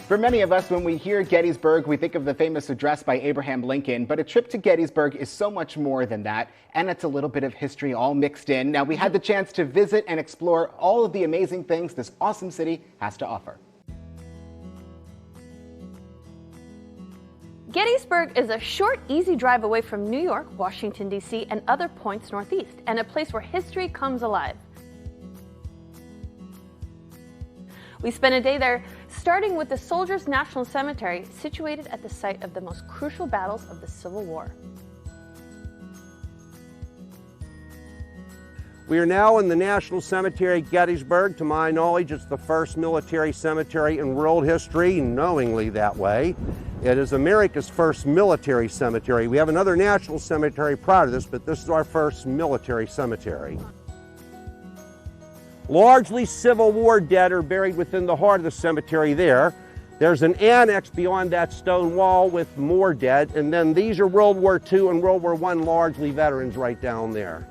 For many of us, when we hear Gettysburg, we think of the famous address by Abraham Lincoln, but a trip to Gettysburg is so much more than that, and it's a little bit of history all mixed in. Now, we had the chance to visit and explore all of the amazing things this awesome city has to offer. Gettysburg is a short, easy drive away from New York, Washington, D.C., and other points northeast, and a place where history comes alive. We spent a day there, starting with the Soldiers' National Cemetery, situated at the site of the most crucial battles of the Civil War. We are now in the National Cemetery, Gettysburg. To my knowledge, it's the first military cemetery in world history, knowingly that way. It is America's first military cemetery. We have another national cemetery prior to this, but this is our first military cemetery. Largely Civil War dead are buried within the heart of the cemetery there. There's an annex beyond that stone wall with more dead, and then these are World War II and World War I largely veterans right down there.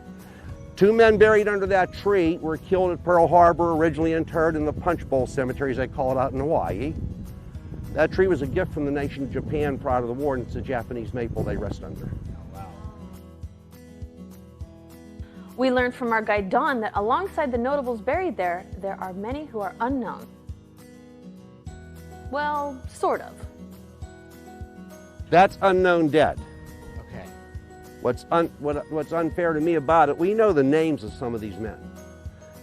2 men buried under that tree were killed at Pearl Harbor, originally interred in the Punch Bowl Cemetery, as they call it out in Hawaii. That tree was a gift from the nation of Japan prior to the war, and it's a Japanese maple they rest under. We learned from our guide Dawn that alongside the notables buried there, there are many who are unknown. Well, sort of. That's unknown dead. Okay. What's unfair to me about it, we know the names of some of these men.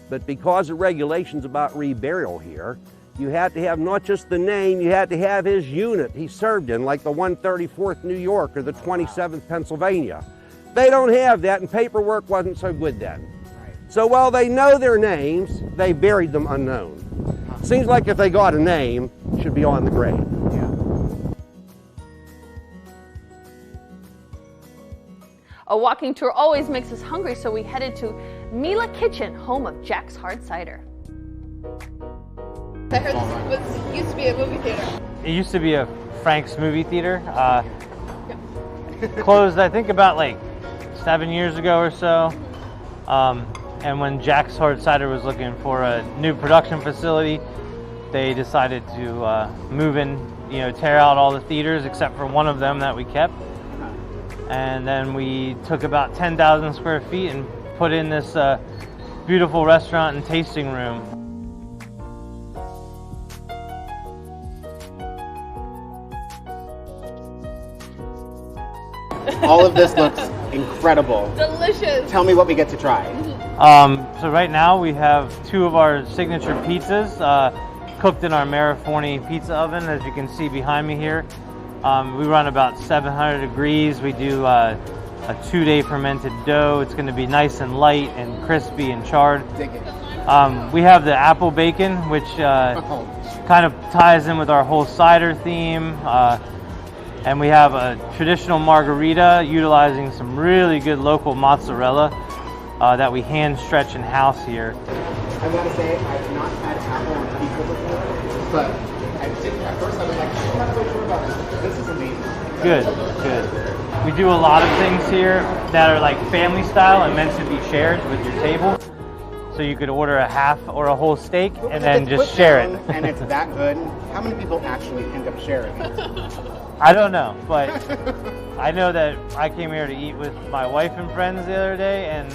But because of regulations about reburial here, you had to have not just the name, you had to have his unit he served in, like the 134th New York or the 27th Pennsylvania. They don't have that, and paperwork wasn't so good then. Right. So while they know their names, they buried them unknown. Seems like if they got a name, it should be on the grave. A walking tour always makes us hungry, so we headed to Mila Kitchen, home of Jack's Hard Cider. I heard this used to be a movie theater. It used to be a Frank's movie theater. Closed, I think, about like 7 years ago or so. And when Jack's Hard Cider was looking for a new production facility, they decided to move in, tear out all the theaters except for one of them that we kept. And then we took about 10,000 square feet and put in this beautiful restaurant and tasting room. All of this looks incredible. Delicious. Tell me what we get to try. So right now we have 2 of our signature pizzas cooked in our Mariforni pizza oven, as you can see behind me here. We run about 700 degrees. We do a 2-day fermented dough. It's going to be nice and light and crispy and charred. Dig it. We have the apple bacon, which kind of ties in with our whole cider theme. And we have a traditional margarita utilizing some really good local mozzarella that we hand stretch in-house here. I gotta say, I've not had apple on pizza before, but at first I was like, I'm not so sure about this. This is amazing. Good. We do a lot of things here that are like family style and meant to be shared with your table. So you could order a half or a whole steak and then just share it. And it's that good. How many people actually end up sharing it? I don't know, but I know that I came here to eat with my wife and friends the other day, and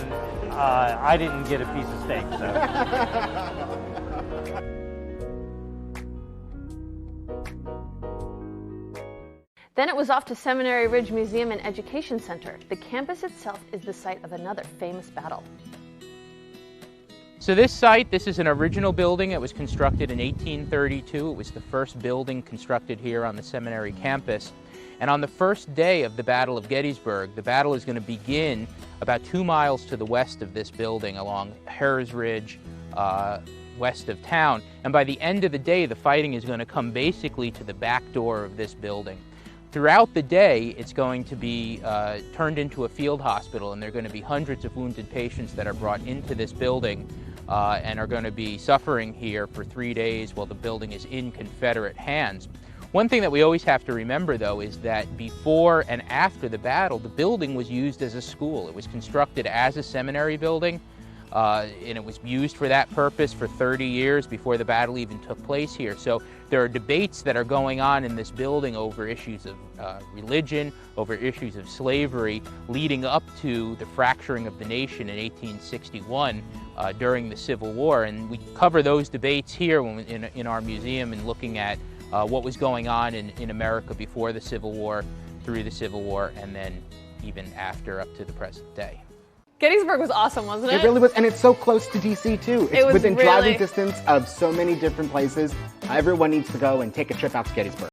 I didn't get a piece of steak. So. Then it was off to Seminary Ridge Museum and Education Center. The campus itself is the site of another famous battle. So this site, this is an original building. It was constructed in 1832. It was the first building constructed here on the seminary campus. And on the first day of the Battle of Gettysburg, the battle is going to begin about 2 miles to the west of this building along Harris Ridge, west of town. And by the end of the day, the fighting is going to come basically to the back door of this building. Throughout the day, it's going to be turned into a field hospital, and there are going to be hundreds of wounded patients that are brought into this building and are going to be suffering here for 3 days while the building is in Confederate hands. One thing that we always have to remember, though, is that before and after the battle, the building was used as a school. It was constructed as a seminary building, and it was used for that purpose for 30 years before the battle even took place here. So there are debates that are going on in this building over issues of religion, over issues of slavery, leading up to the fracturing of the nation in 1861 during the Civil War. And we cover those debates here in our museum and looking at what was going on in America before the Civil War, through the Civil War, and then even after up to the present day. Gettysburg was awesome, wasn't it? It really was, and it's so close to DC too. It's was within really... driving distance of so many different places. Everyone needs to go and take a trip out to Gettysburg.